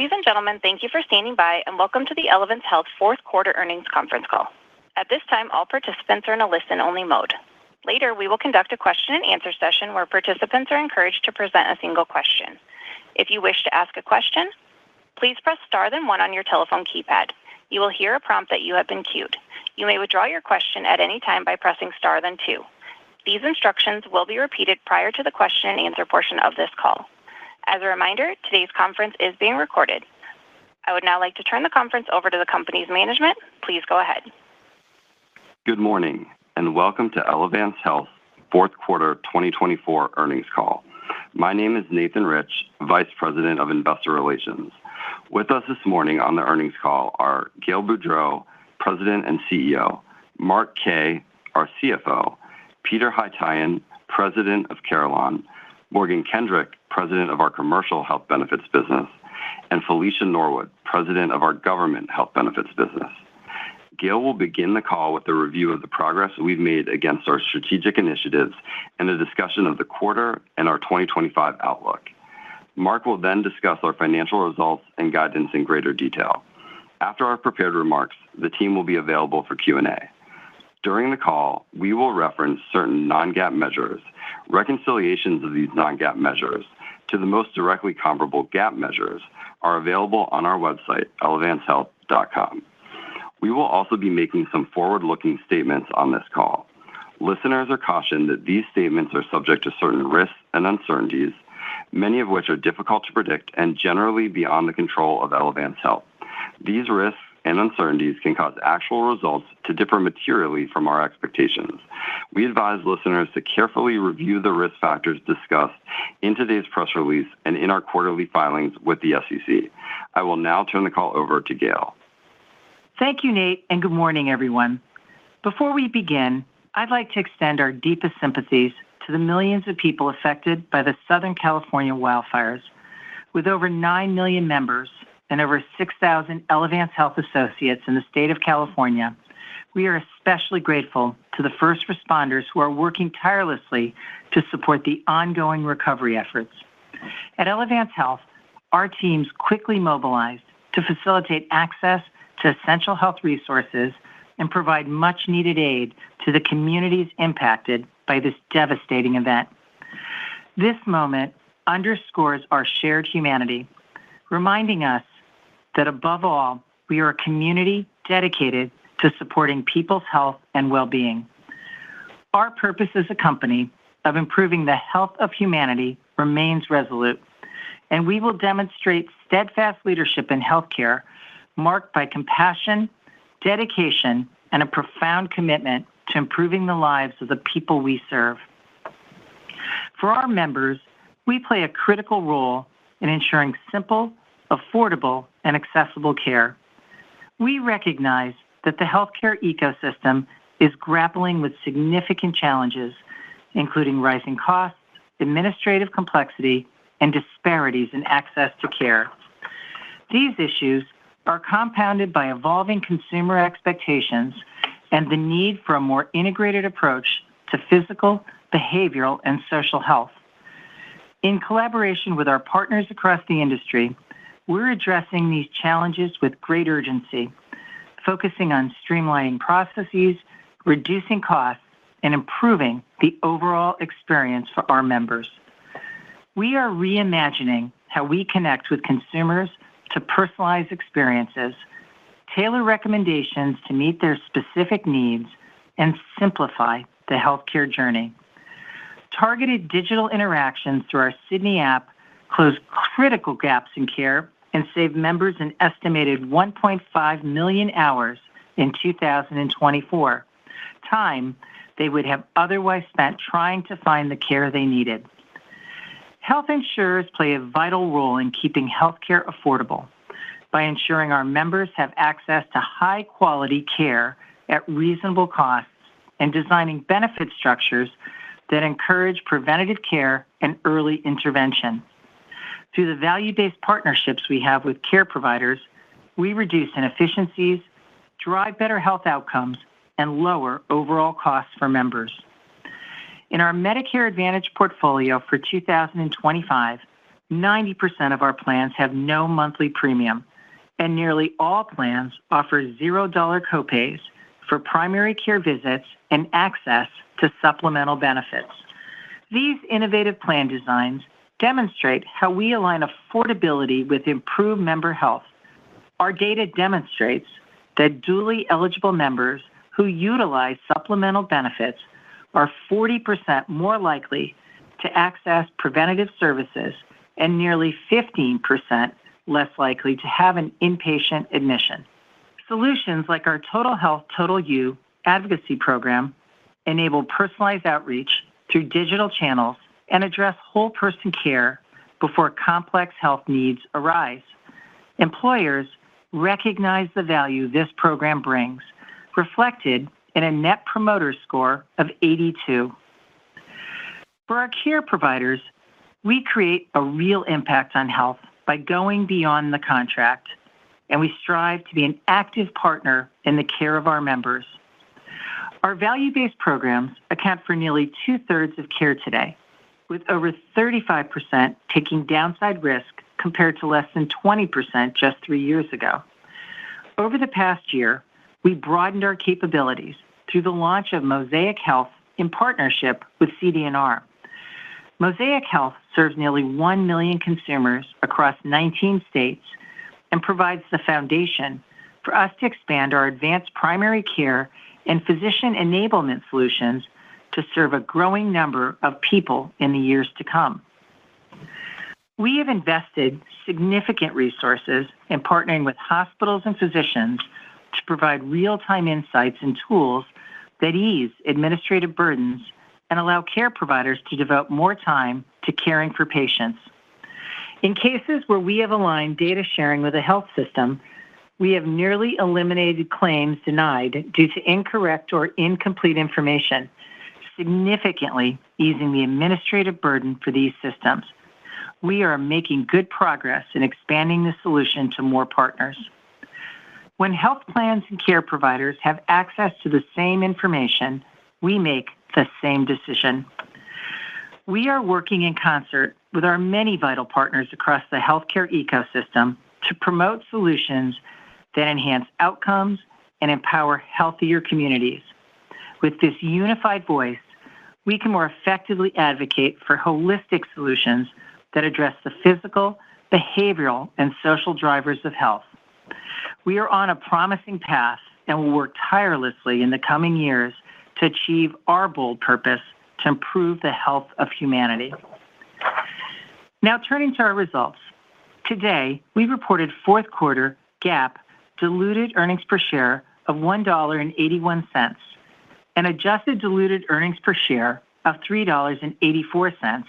Ladies and gentlemen, thank you for standing by and welcome to the Elevance Health fourth quarter earnings conference call. At this time, all participants are in a listen-only mode. Later, we will conduct a question and answer session where participants are encouraged to present a single question. If you wish to ask a question, please press star then 1 on your telephone keypad. You will hear a prompt that you have been queued. You may withdraw your question at any time by pressing star then 2. These instructions will be repeated prior to the question and answer portion of this call. As a reminder, today's conference is being recorded. I would now like to turn the conference over to the company's management. Please go ahead. Good morning and welcome to Elevance Health fourth quarter 2024 earnings call. My name is Nathan Rich, Vice President of Investor Relations. With us this morning on the earnings call are Gail Boudreaux, President and CEO, Mark Kaye, our CFO, Peter Haytaian, President of Carelon, Morgan Kendrick, President of our Commercial Health Benefits business, and Felicia Norwood, President of our Government Health Benefits business. Gail will begin the call with a review of the progress we've made against our strategic initiatives and a discussion of the quarter and our 2025 outlook. Mark will then discuss our financial results and guidance in greater detail. After our prepared remarks, the team will be available for Q&A. During the call, we will reference certain non-GAAP measures. Reconciliations of these non-GAAP measures to the most directly comparable GAAP measures are available on our website, elevancehealth.com. We will also be making some forward-looking statements on this call. Listeners are cautioned that these statements are subject to certain risks and uncertainties, many of which are difficult to predict and generally beyond the control of Elevance Health. These risks and uncertainties can cause actual results to differ materially from our expectations. We advise listeners to carefully review the risk factors discussed in today's press release and in our quarterly filings with the SEC. I will now turn the call over to Gail. Thank you, Nate, and good morning, everyone. Before we begin, I'd like to extend our deepest sympathies to the millions of people affected by the Southern California wildfires. With over 9 million members and over 6,000 Elevance Health associates in the state of California, we are especially grateful to the first responders who are working tirelessly to support the ongoing recovery efforts. At Elevance Health, our teams quickly mobilized to facilitate access to essential health resources and provide much-needed aid to the communities impacted by this devastating event. This moment underscores our shared humanity, reminding us that above all, we are a community dedicated to supporting people's health and well-being. Our purpose as a company of improving the health of humanity remains resolute, and we will demonstrate steadfast leadership in healthcare marked by compassion, dedication, and a profound commitment to improving the lives of the people we serve. For our members, we play a critical role in ensuring simple, affordable, and accessible care. We recognize that the healthcare ecosystem is grappling with significant challenges, including rising costs, administrative complexity, and disparities in access to care. These issues are compounded by evolving consumer expectations and the need for a more integrated approach to physical, behavioral, and social health. In collaboration with our partners across the industry, we're addressing these challenges with great urgency, focusing on streamlining processes, reducing costs, and improving the overall experience for our members. We are reimagining how we connect with consumers to personalize experiences, tailor recommendations to meet their specific needs, and simplify the healthcare journey. Targeted digital interactions through our Sydney app close critical gaps in care and save members an estimated 1.5 million hours in 2024, time they would have otherwise spent trying to find the care they needed. Health insurers play a vital role in keeping healthcare affordable by ensuring our members have access to high-quality care at reasonable costs and designing benefit structures that encourage preventative care and early intervention. Through the value-based partnerships we have with care providers, we reduce inefficiencies, drive better health outcomes, and lower overall costs for members. In our Medicare Advantage portfolio for 2025, 90% of our plans have no monthly premium, and nearly all plans offer $0 copays for primary care visits and access to supplemental benefits. These innovative plan designs demonstrate how we align affordability with improved member health. Our data demonstrates that dually eligible members who utilize supplemental benefits are 40% more likely to access preventative services and nearly 15% less likely to have an inpatient admission. Solutions like our Total Health, Total You advocacy program enable personalized outreach through digital channels and address whole person care before complex health needs arise. Employers recognize the value this program brings, reflected in a Net Promoter Score of 82. For our care providers, we create a real impact on health by going beyond the contract, and we strive to be an active partner in the care of our members. Our value-based programs account for nearly 2/3 of care today, with over 35% taking downside risk compared to less than 20% just 3 years ago. Over the past year, we broadened our capabilities through the launch of Mosaic Health in partnership with CD&R. Mosaic Health serves nearly 1 million consumers across 19 states and provides the foundation for us to expand our advanced primary care and physician enablement solutions to serve a growing number of people in the years to come. We have invested significant resources in partnering with hospitals and physicians to provide real-time insights and tools that ease administrative burdens and allow care providers to devote more time to caring for patients. In cases where we have aligned data sharing with a health system, we have nearly eliminated claims denied due to incorrect or incomplete information, significantly easing the administrative burden for these systems. We are making good progress in expanding the solution to more partners. When health plans and care providers have access to the same information, we make the same decision. We are working in concert with our many vital partners across the healthcare ecosystem to promote solutions that enhance outcomes and empower healthier communities. With this unified voice, we can more effectively advocate for holistic solutions that address the physical, behavioral, and social drivers of health. We are on a promising path and will work tirelessly in the coming years to achieve our bold purpose to improve the health of humanity. Now turning to our results. Today, we reported fourth quarter GAAP diluted earnings per share of $1.81 and adjusted diluted earnings per share of $3.84,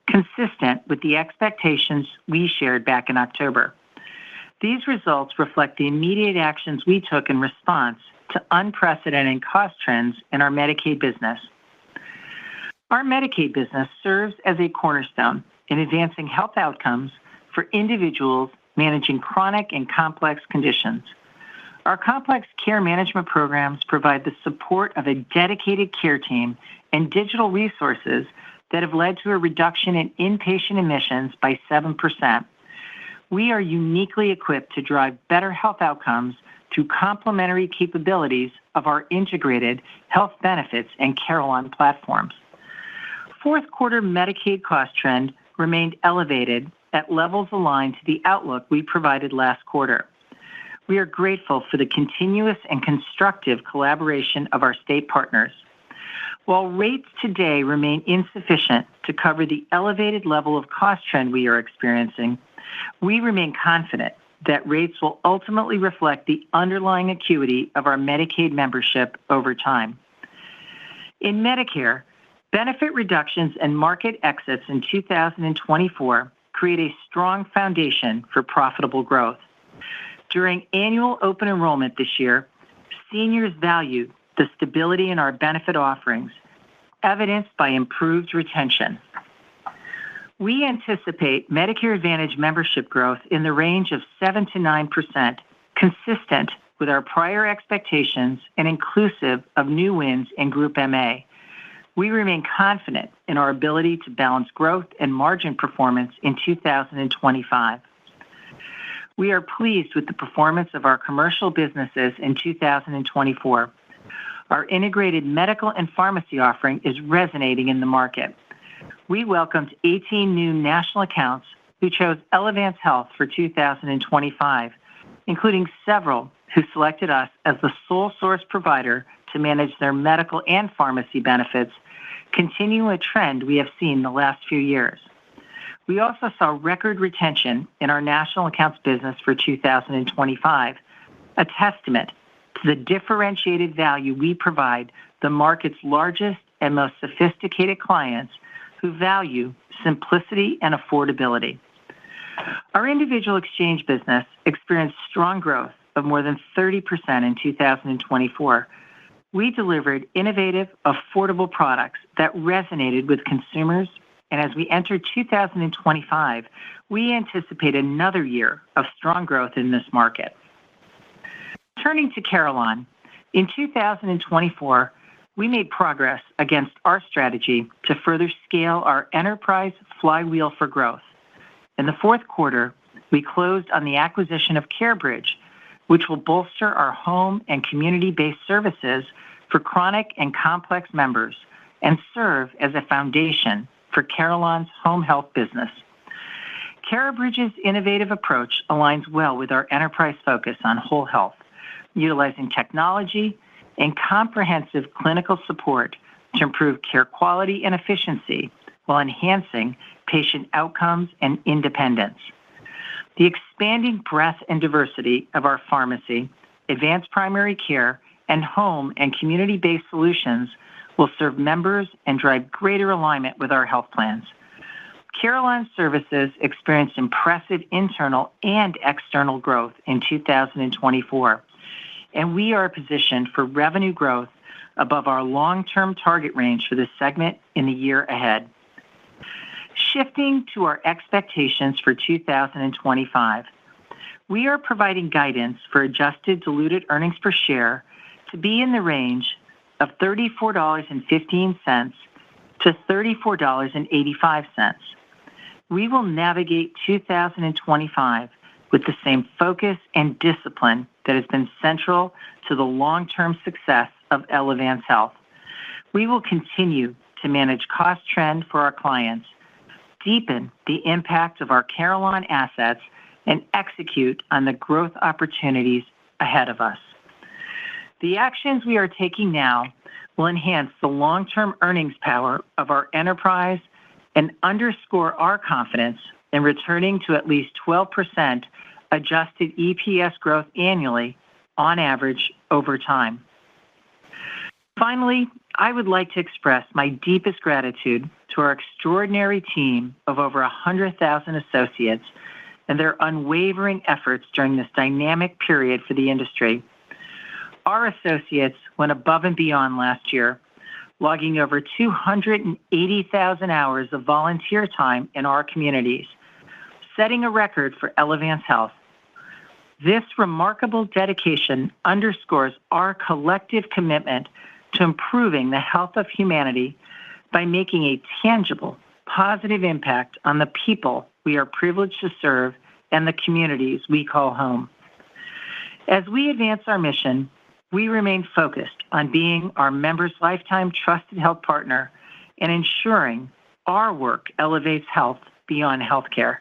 consistent with the expectations we shared back in October. These results reflect the immediate actions we took in response to unprecedented cost trends in our Medicaid business. Our Medicaid business serves as a cornerstone in advancing health outcomes for individuals managing chronic and complex conditions. Our complex care management programs provide the support of a dedicated care team and digital resources that have led to a reduction in inpatient admissions by 7%. We are uniquely equipped to drive better health outcomes through complementary capabilities of our integrated health benefits and Carelon platforms. Fourth quarter Medicaid cost trend remained elevated at levels aligned to the outlook we provided last quarter. We are grateful for the continuous and constructive collaboration of our state partners. While rates today remain insufficient to cover the elevated level of cost trend we are experiencing, we remain confident that rates will ultimately reflect the underlying acuity of our Medicaid membership over time. In Medicare, benefit reductions and market exits in 2024 create a strong foundation for profitable growth. During annual open enrollment this year, seniors value the stability in our benefit offerings, evidenced by improved retention. We anticipate Medicare Advantage membership growth in the range of 7 to 9%, consistent with our prior expectations and inclusive of new wins in Group MA. We remain confident in our ability to balance growth and margin performance in 2025. We are pleased with the performance of our commercial businesses in 2024. Our integrated medical and pharmacy offering is resonating in the market. We welcomed 18 new national accounts who chose Elevance Health for 2025, including several who selected us as the sole source provider to manage their medical and pharmacy benefits, continuing a trend we have seen the last few years. We also saw record retention in our national accounts business for 2025, a testament to the differentiated value we provide the market's largest and most sophisticated clients who value simplicity and affordability. Our individual exchange business experienced strong growth of more than 30% in 2024. We delivered innovative, affordable products that resonated with consumers, and as we enter 2025, we anticipate another year of strong growth in this market. Turning to Carelon, in 2024, we made progress against our strategy to further scale our enterprise flywheel for growth. In the fourth quarter, we closed on the acquisition of CareBridge, which will bolster our home and community-based services for chronic and complex members and serve as a foundation for Carelon's home health business. CareBridge's innovative approach aligns well with our enterprise focus on whole health, utilizing technology and comprehensive clinical support to improve care quality and efficiency while enhancing patient outcomes and independence. The expanding breadth and diversity of our pharmacy, advanced primary care, and home and community-based solutions will serve members and drive greater alignment with our health plans. Carelon Services experienced impressive internal and external growth in 2024, and we are positioned for revenue growth above our long-term target range for this segment in the year ahead. Shifting to our expectations for 2025, we are providing guidance for adjusted diluted earnings per share to be in the range of $34.15 to $34.85. We will navigate 2025 with the same focus and discipline that has been central to the long-term success of Elevance Health. We will continue to manage cost trend for our clients, deepen the impact of our Carelon assets, and execute on the growth opportunities ahead of us. The actions we are taking now will enhance the long-term earnings power of our enterprise and underscore our confidence in returning to at least 12% adjusted EPS growth annually on average over time. Finally, I would like to express my deepest gratitude to our extraordinary team of over 100,000 associates and their unwavering efforts during this dynamic period for the industry. Our associates went above and beyond last year, logging over 280,000 hours of volunteer time in our communities, setting a record for Elevance Health. This remarkable dedication underscores our collective commitment to improving the health of humanity by making a tangible, positive impact on the people we are privileged to serve and the communities we call home. As we advance our mission, we remain focused on being our members' lifetime trusted health partner and ensuring our work elevates health beyond healthcare.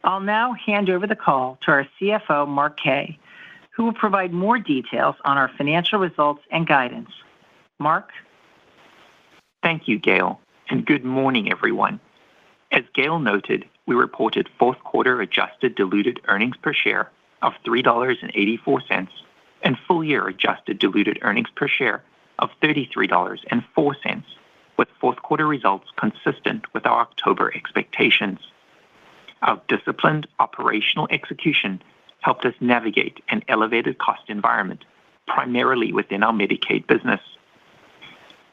I'll now hand over the call to our CFO, Mark Kaye, who will provide more details on our financial results and guidance. Mark? Thank you, Gail, and good morning, everyone. As Gail noted, we reported fourth quarter adjusted diluted earnings per share of $3.84 and full year adjusted diluted earnings per share of $33.04, with fourth quarter results consistent with our October expectations. Our disciplined operational execution helped us navigate an elevated cost environment, primarily within our Medicaid business.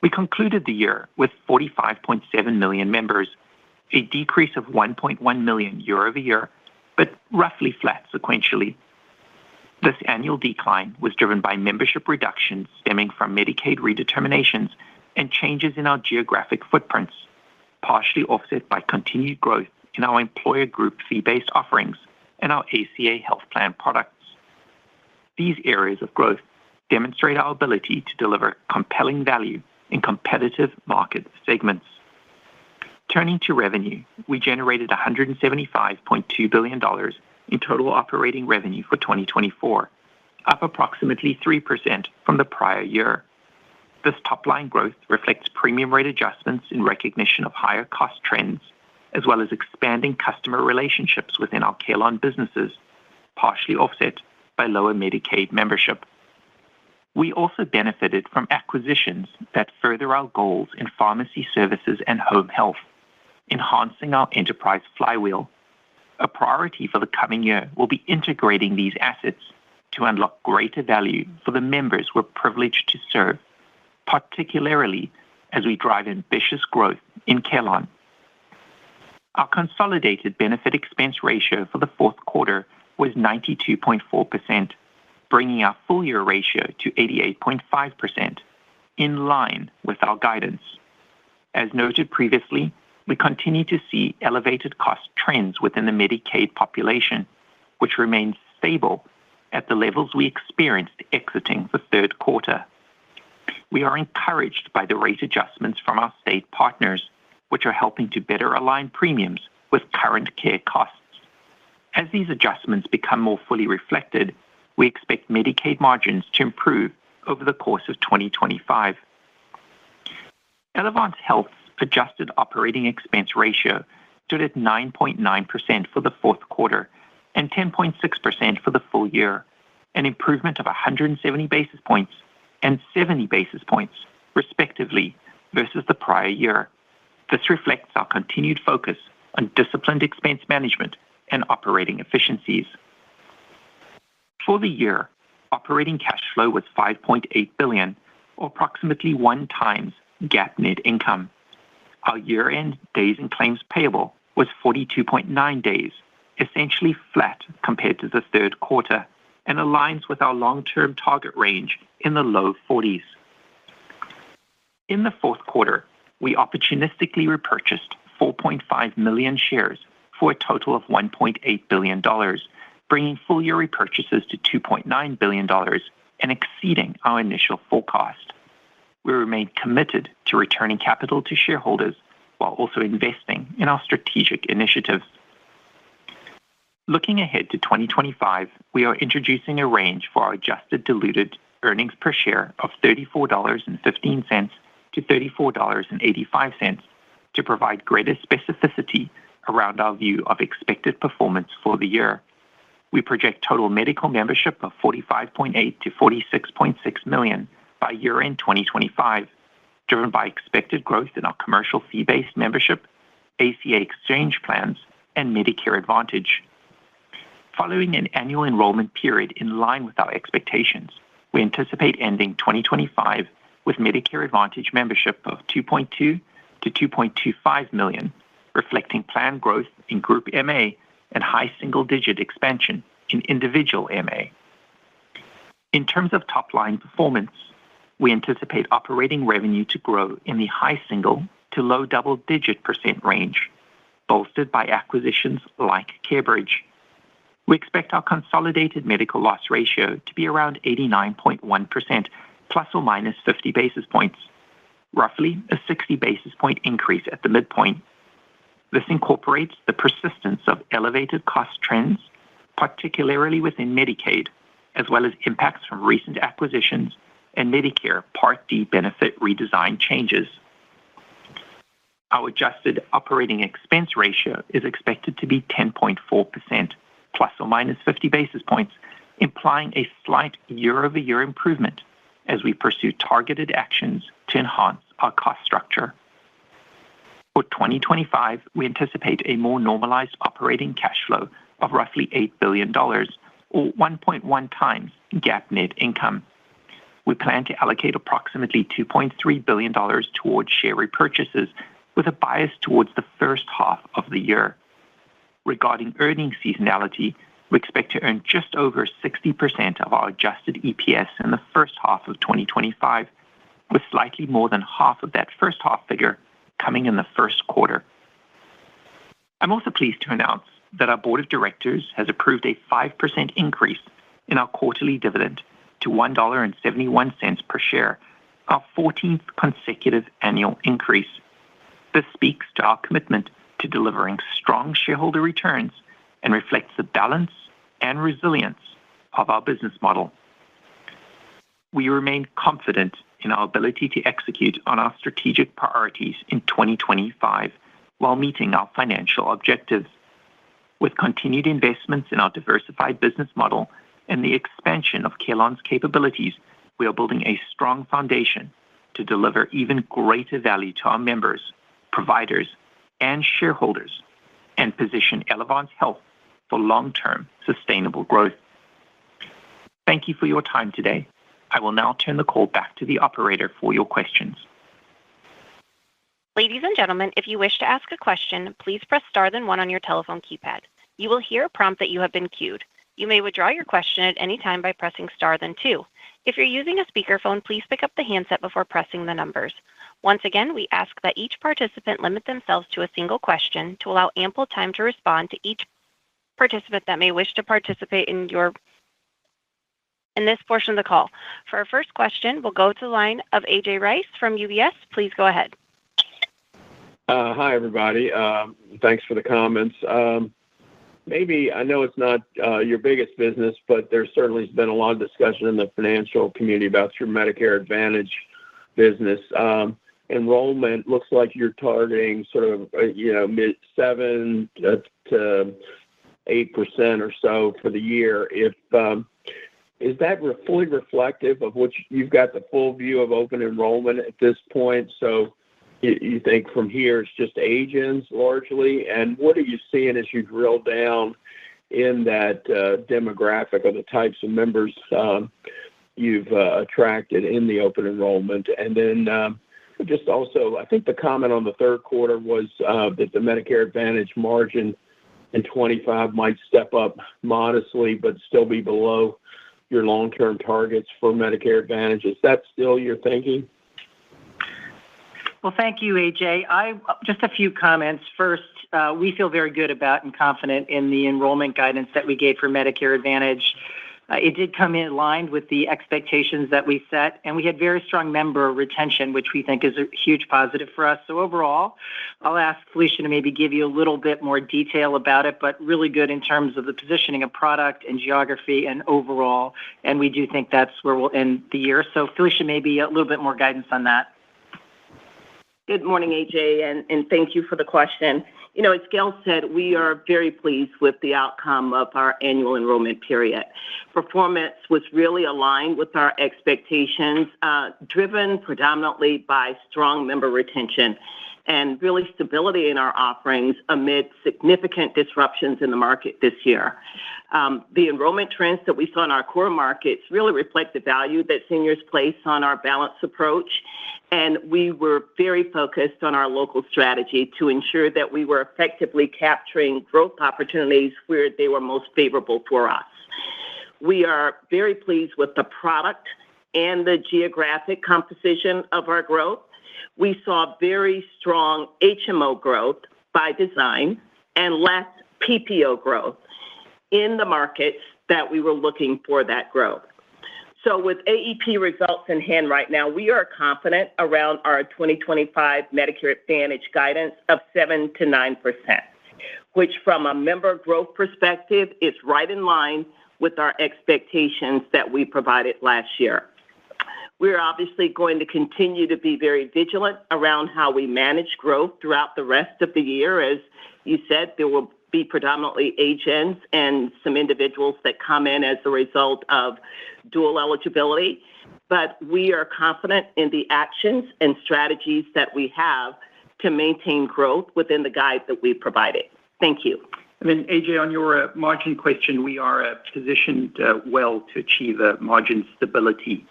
We concluded the year with 45.7 million members, a decrease of 1.1 million year over year, but roughly flat sequentially. This annual decline was driven by membership reductions stemming from Medicaid redeterminations and changes in our geographic footprints, partially offset by continued growth in our employer group fee-based offerings and our ACA health plan products. These areas of growth demonstrate our ability to deliver compelling value in competitive market segments. Turning to revenue, we generated $175.2 billion in total operating revenue for 2024, up approximately 3% from the prior year. This top-line growth reflects premium rate adjustments in recognition of higher cost trends, as well as expanding customer relationships within our Carelon businesses, partially offset by lower Medicaid membership. We also benefited from acquisitions that further our goals in pharmacy services and home health, enhancing our enterprise flywheel. A priority for the coming year will be integrating these assets to unlock greater value for the members we're privileged to serve, particularly as we drive ambitious growth in Carelon. Our consolidated benefit expense ratio for the fourth quarter was 92.4%, bringing our full-year ratio to 88.5%, in line with our guidance. As noted previously, we continue to see elevated cost trends within the Medicaid population, which remains stable at the levels we experienced exiting the third quarter. We are encouraged by the rate adjustments from our state partners, which are helping to better align premiums with current care costs. As these adjustments become more fully reflected, we expect Medicaid margins to improve over the course of 2025. Elevance Health's adjusted operating expense ratio stood at 9.9% for the fourth quarter and 10.6% for the full year, an improvement of 170 basis points and 70 basis points, respectively, versus the prior year. This reflects our continued focus on disciplined expense management and operating efficiencies. For the year, operating cash flow was $5.8 billion, or approximately 1 times GAAP net income. Our year-end days in claims payable was 42.9 days, essentially flat compared to the third quarter, and aligns with our long-term target range in the low 40s. In the fourth quarter, we opportunistically repurchased 4.5 million shares for a total of $1.8 billion, bringing full-year repurchases to $2.9 billion and exceeding our initial forecast. We remain committed to returning capital to shareholders while also investing in our strategic initiatives. Looking ahead to 2025, we are introducing a range for our adjusted diluted earnings per share of $34.15 to $34.85 to provide greater specificity around our view of expected performance for the year. We project total medical membership of 45.8 to 46.6 million by year-end 2025, driven by expected growth in our commercial fee-based membership, ACA exchange plans, and Medicare Advantage. Following an annual enrollment period in line with our expectations, we anticipate ending 2025 with Medicare Advantage membership of 2.2 to 2.25 million, reflecting planned growth in Group MA and high single-digit expansion in individual MA. In terms of top-line performance, we anticipate operating revenue to grow in the high single to low double-digit % range, bolstered by acquisitions like CareBridge. We expect our consolidated medical loss ratio to be around 89.1%, plus or minus 50 basis points, roughly a 60 basis point increase at the midpoint. This incorporates the persistence of elevated cost trends, particularly within Medicaid, as well as impacts from recent acquisitions and Medicare Part D benefit redesign changes. Our adjusted operating expense ratio is expected to be 10.4%, plus or minus 50 basis points, implying a slight year-over-year improvement as we pursue targeted actions to enhance our cost structure. For 2025, we anticipate a more normalized operating cash flow of roughly $8 billion, or 1.1 times GAAP net income. We plan to allocate approximately $2.3 billion towards share repurchases, with a bias towards the first half of the year. Regarding earnings seasonality, we expect to earn just over 60% of our adjusted EPS in the first half of 2025, with slightly more than half of that first half figure coming in the first quarter. I'm also pleased to announce that our board of directors has approved a 5% increase in our quarterly dividend to $1.71 per share, our 14th consecutive annual increase. This speaks to our commitment to delivering strong shareholder returns and reflects the balance and resilience of our business model. We remain confident in our ability to execute on our strategic priorities in 2025 while meeting our financial objectives. With continued investments in our diversified business model and the expansion of Carelon's capabilities, we are building a strong foundation to deliver even greater value to our members, providers, and shareholders, and position Elevance Health for long-term sustainable growth. Thank you for your time today. I will now turn the call back to the operator for your questions. Ladies and gentlemen, if you wish to ask a question, please press star then 1 on your telephone keypad. You will hear a prompt that you have been queued. You may withdraw your question at any time by pressing star then 2. If you're using a speakerphone, please pick up the handset before pressing the numbers. Once again, we ask that each participant limit themselves to a single question to allow ample time to respond to each participant that may wish to participate in this portion of the call. For our first question, we'll go to the line of AJ Rice from UBS. Please go ahead. Hi, everybody. Thanks for the comments. Maybe, I know it's not your biggest business, but there certainly has been a lot of discussion in the financial community about your Medicare Advantage business. Enrollment looks like you're targeting sort of, mid 7 to 8% or so for the year. Is that fully reflective of what you've got the full view of open enrollment at this point? So you think from here it's just age-ins largely? And what are you seeing as you drill down in that demographic of the types of members you've attracted in the open enrollment? And then just also, I think the comment on the third quarter was that the Medicare Advantage margin in 25 might step up modestly, but still be below your long-term targets for Medicare Advantage. Is that still your thinking? Well, thank you, AJ. Just a few comments. First, we feel very good about and confident in the enrollment guidance that we gave for Medicare Advantage. It did come in line with the expectations that we set, and we had very strong member retention, which we think is a huge positive for us. So overall, I'll ask Felicia to maybe give you a little bit more detail about it, but really good in terms of the positioning of product and geography and overall, and we do think that's where we'll end the year. So Felicia, maybe a little bit more guidance on that. Good morning, AJ, and thank you for the question. As Gail said, we are very pleased with the outcome of our annual enrollment period. Performance was really aligned with our expectations, driven predominantly by strong member retention and really stability in our offerings amid significant disruptions in the market this year. The enrollment trends that we saw in our core markets really reflect the value that seniors place on our balanced approach, and we were very focused on our local strategy to ensure that we were effectively capturing growth opportunities where they were most favorable for us. We are very pleased with the product and the geographic composition of our growth. We saw very strong HMO growth by design and less PPO growth in the markets that we were looking for that growth. So with AEP results in hand right now, we are confident around our 2025 Medicare Advantage guidance of 7 to 9%, which from a member growth perspective is right in line with our expectations that we provided last year. We're obviously going to continue to be very vigilant around how we manage growth throughout the rest of the year. As you said, there will be predominantly age-ins and some individuals that come in as a result of dual eligibility. But we are confident in the actions and strategies that we have to maintain growth within the guide that we provided. Thank you. And then, AJ, on your margin question, we are positioned well to achieve margin stability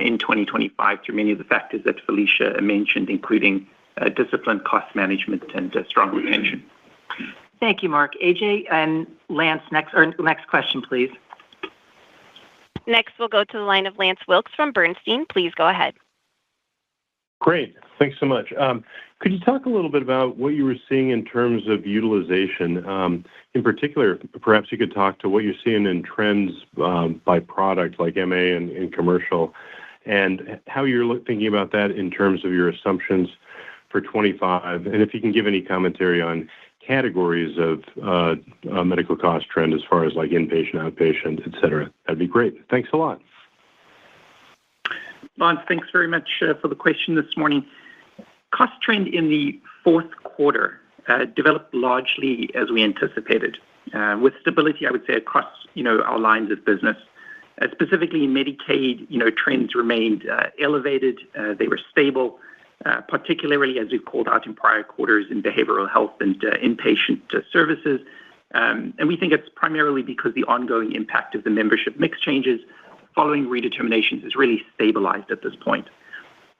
in 2025 through many of the factors that Felicia mentioned, including disciplined cost management and strong retention. Thank you, Mark. AJ and Lance, next question, please. Next, we'll go to the line of Lance Wilkes from Bernstein. Please go ahead. Great. Thanks so much. Could you talk a little bit about what you were seeing in terms of utilization? In particular, perhaps you could talk to what you're seeing in trends by product like MA and commercial, and how you're thinking about that in terms of your assumptions for 25. And if you can give any commentary on categories of medical cost trend as far as like inpatient, outpatient, et cetera, that'd be great. Thanks a lot. Lance, thanks very much for the question this morning. Cost trend in the fourth quarter developed largely as we anticipated, with stability, I would say, across our lines of business. Specifically in Medicaid, trends remained elevated. They were stable, particularly as we've called out in prior quarters in behavioral health and inpatient services. And we think it's primarily because the ongoing impact of the membership mix changes following redeterminations is really stabilized at this point.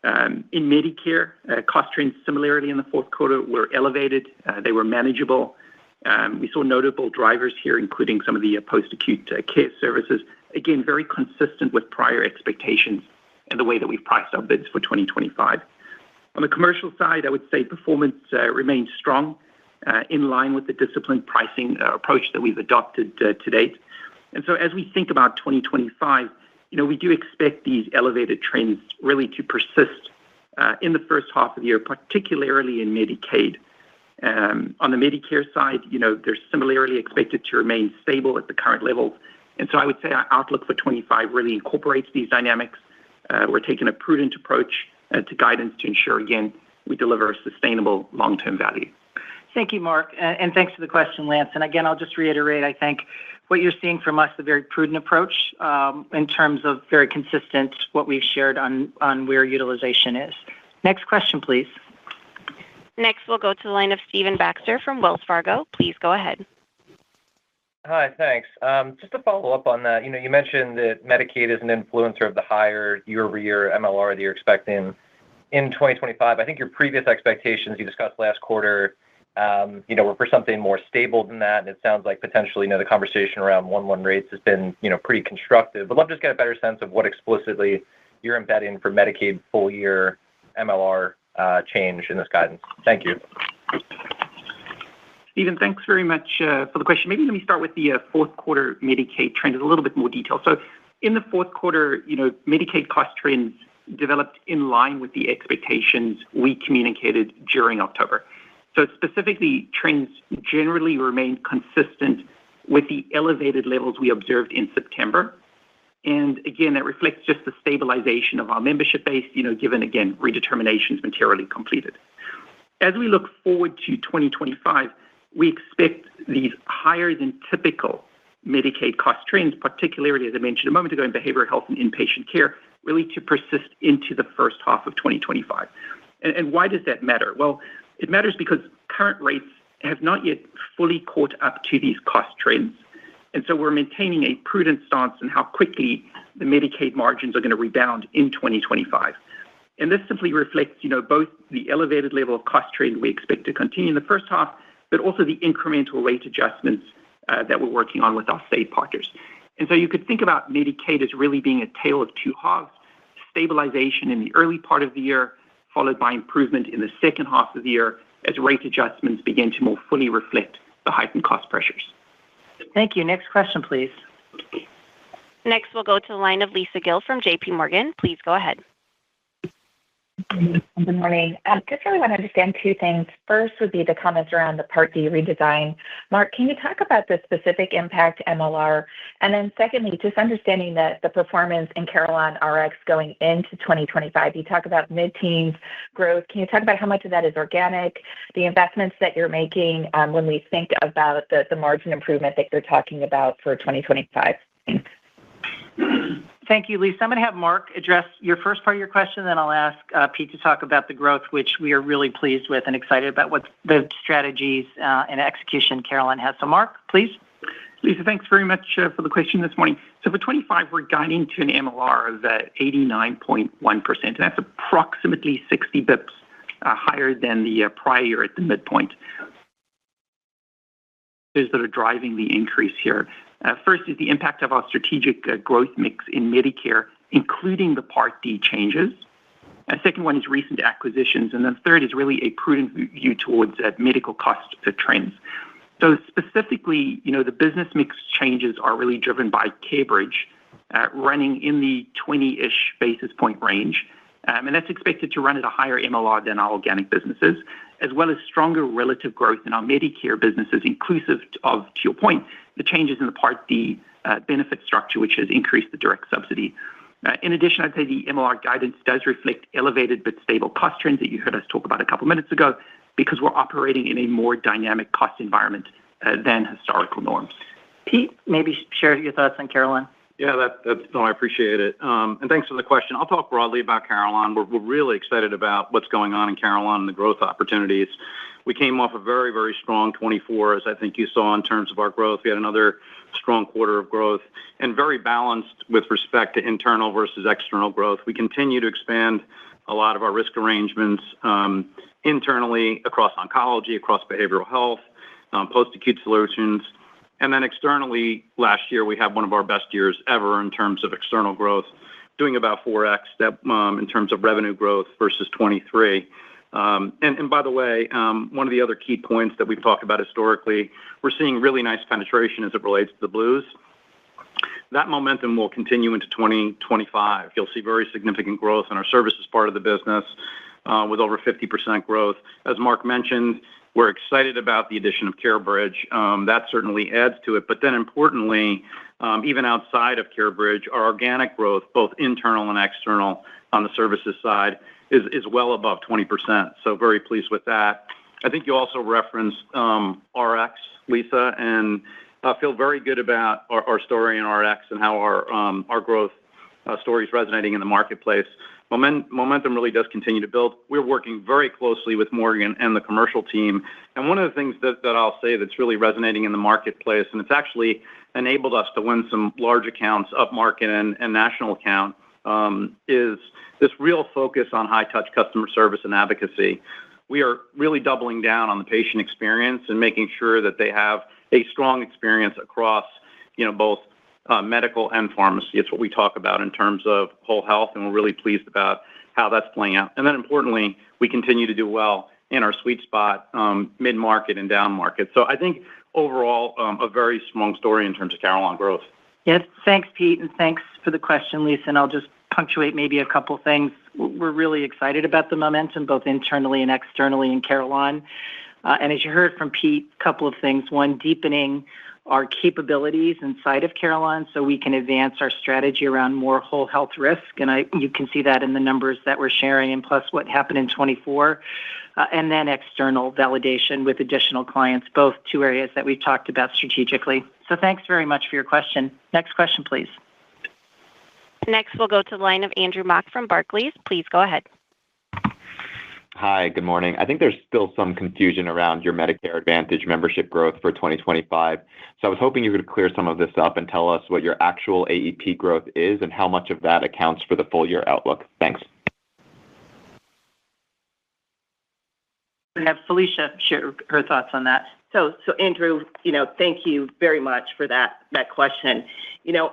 In Medicare, cost trends similarly in the fourth quarter were elevated. They were manageable. We saw notable drivers here, including some of the post-acute care services. Again, very consistent with prior expectations and the way that we've priced our bids for 2025. On the commercial side, I would say performance remains strong, in line with the disciplined pricing approach that we've adopted to date. And so as we think about 2025, we do expect these elevated trends really to persist in the first half of the year, particularly in Medicaid. On the Medicare side, they're similarly expected to remain stable at the current levels. And so I would say our outlook for 25 really incorporates these dynamics. We're taking a prudent approach to guidance to ensure, again, we deliver a sustainable long-term value. Thank you, Mark. And thanks for the question, Lance. And again, I'll just reiterate, I think what you're seeing from us, a very prudent approach in terms of very consistent what we've shared on where utilization is. Next question, please. Next, we'll go to the line of Stephen Baxter from Wells Fargo. Please go ahead. Hi, thanks. Just to follow up on that, you mentioned that Medicaid is an influencer of the higher year-over-year MLR that you're expecting in 2025. I think your previous expectations you discussed last quarter, were for something more stable than that. And it sounds like potentially, the conversation around 1/1 rates has been, pretty constructive. But love to just get a better sense of what explicitly you're embedding for Medicaid full year MLR change in this guidance. Thank you. Stephen, thanks very much for the question. Maybe let me start with the fourth quarter Medicaid trend in a little bit more detail. So in the fourth quarter, Medicaid cost trends developed in line with the expectations we communicated during October. So specifically, trends generally remained consistent with the elevated levels we observed in September. And again, that reflects just the stabilization of our membership base, given, again, redeterminations materially completed. As we look forward to 2025, we expect these higher than typical Medicaid cost trends, particularly, as I mentioned a moment ago, in behavioral health and inpatient care, really to persist into the first half of 2025. And why does that matter? Well, it matters because current rates have not yet fully caught up to these cost trends. And so we're maintaining a prudent stance on how quickly the Medicaid margins are going to rebound in 2025. And this simply reflects, both the elevated level of cost trend we expect to continue in the first half, but also the incremental rate adjustments that we're working on with our state partners. And so you could think about Medicaid as really being a tale of two halves: stabilization in the early part of the year, followed by improvement in the second half of the year as rate adjustments begin to more fully reflect the heightened cost pressures. Thank you. Next question, please. Next, we'll go to the line of Lisa Gill from J.P. Morgan. Please go ahead. Good morning. Just really want to understand two things. First would be the comments around the Part D redesign. Mark, can you talk about the specific impact MLR? And then secondly, just understanding the performance in CarelonRx going into 2025. You talk about mid-teens growth. Can you talk about how much of that is organic, the investments that you're making when we think about the margin improvement that you're talking about for 2025? Thanks. Thank you, Lisa. I'm going to have Mark address your first part of your question, then I'll ask Pete to talk about the growth, which we are really pleased with and excited about what the strategies and execution Carelon has. So Mark, please. Lisa, thanks very much for the question this morning. So for 25, we're guiding to an MLR of 89.1%. And that's approximately 60 bips higher than the prior year at the midpoint. That are driving the increase here. First is the impact of our strategic growth mix in Medicare, including the Part D changes. A second one is recent acquisitions. And the third is really a prudent view towards medical cost trends. So specifically, the business mix changes are really driven by CareBridge running in the 20-ish basis point range. And that's expected to run at a higher MLR than our organic businesses, as well as stronger relative growth in our Medicare businesses, inclusive of, to your point, the changes in the Part D benefit structure, which has increased the direct subsidy. In addition, I'd say the MLR guidance does reflect elevated but stable cost trends that you heard us talk about a couple minutes ago, because we're operating in a more dynamic cost environment than historical norms. Pete, maybe share your thoughts on Carelon. Yeah, I appreciate it. And thanks for the question. I'll talk broadly about Carelon. We're really excited about what's going on in Carelon and the growth opportunities. We came off a very, very strong 24, as I think you saw in terms of our growth. We had another strong quarter of growth and very balanced with respect to internal versus external growth. We continue to expand a lot of our risk arrangements internally across oncology, across behavioral health, post-acute solutions. And then externally, last year, we had one of our best years ever in terms of external growth, doing about 4X in terms of revenue growth versus 23. And by the way, one of the other key points that we've talked about historically, we're seeing really nice penetration as it relates to the Blues. That momentum will continue into 2025. You'll see very significant growth in our services part of the business with over 50% growth. As Mark mentioned, we're excited about the addition of CareBridge. That certainly adds to it. But then importantly, even outside of CareBridge, our organic growth, both internal and external on the services side, is well above 20%. So very pleased with that. I think you also referenced RX, Lisa, and I feel very good about our story in RX and how our growth story is resonating in the marketplace. Momentum really does continue to build. We're working very closely with Morgan and the commercial team. And one of the things that I'll say that's really resonating in the marketplace, and it's actually enabled us to win some large accounts, upmarket and national account, is this real focus on high-touch customer service and advocacy. We are really doubling down on the patient experience and making sure that they have a strong experience across, both medical and pharmacy. It's what we talk about in terms of whole health, and we're really pleased about how that's playing out. And then importantly, we continue to do well in our sweet spot, mid-market and down market. So I think overall, a very strong story in terms of Carelon growth. Yes, thanks, Pete, and thanks for the question, Lisa. And I'll just punctuate maybe a couple things. We're really excited about the momentum, both internally and externally in Carelon. And as you heard from Pete, a couple of things. One, deepening our capabilities inside of Carelon so we can advance our strategy around more whole health risk. And you can see that in the numbers that we're sharing, and plus what happened in 24. And then external validation with additional clients, both two areas that we've talked about strategically. So thanks very much for your question. Next question, please. Next, we'll go to the line of Andrew Mok from Barclays. Please go ahead. Hi, good morning. I think there's still some confusion around your Medicare Advantage membership growth for 2025. So I was hoping you could clear some of this up and tell us what your actual AEP growth is and how much of that accounts for the full year outlook. Thanks. We have Felicia share her thoughts on that. So Andrew, thank you very much for that question.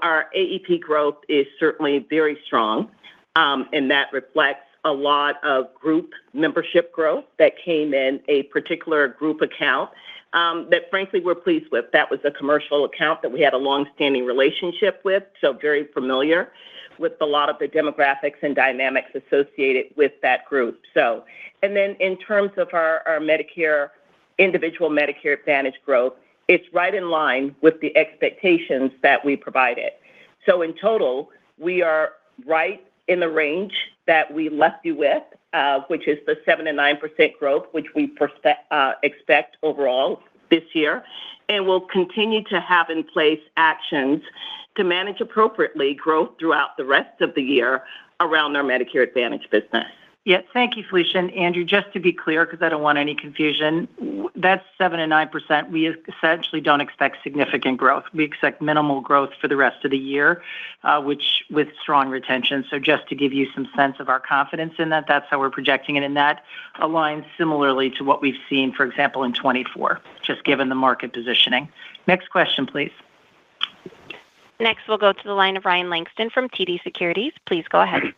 Our AEP growth is certainly very strong, and that reflects a lot of group membership growth that came in a particular group account that frankly we're pleased with. That was a commercial account that we had a long-standing relationship with, so very familiar with a lot of the demographics and dynamics associated with that group. And then in terms of our Medicare, individual Medicare Advantage growth, it's right in line with the expectations that we provided. So in total, we are right in the range that we left you with, which is the 7 to 9% growth, which we expect overall this year. And we'll continue to have in place actions to manage appropriately growth throughout the rest of the year around our Medicare Advantage business. Yeah, thank you, Felicia. And Andrew, just to be clear, because I don't want any confusion, that's 7 to 9%. We essentially don't expect significant growth. We expect minimal growth for the rest of the year, which with strong retention. So just to give you some sense of our confidence in that, that's how we're projecting it. And that aligns similarly to what we've seen, for example, in 24, just given the market positioning. Next question, please. Next, we'll go to the line of Ryan Langston from TD Securities. Please go ahead.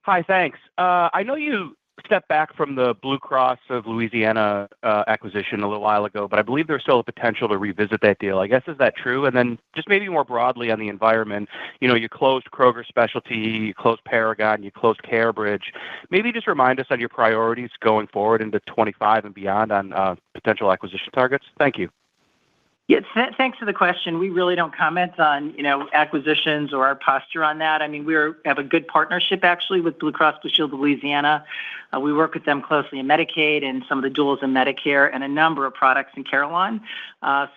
Hi, thanks. I know you stepped back from the Blue Cross of Louisiana acquisition a little while ago, but I believe there's still a potential to revisit that deal. I guess, is that true? And then just maybe more broadly on the environment, you closed Kroger Specialty, you closed Paragon, you closed CareBridge. Maybe just remind us on your priorities going forward into 25 and beyond on potential acquisition targets. Thank you. Yeah, thanks for the question. We really don't comment on, acquisitions or our posture on that. I mean, we have a good partnership actually with Blue Cross Blue Shield of Louisiana. We work with them closely in Medicaid and some of the duals in Medicare and a number of products in Carelon.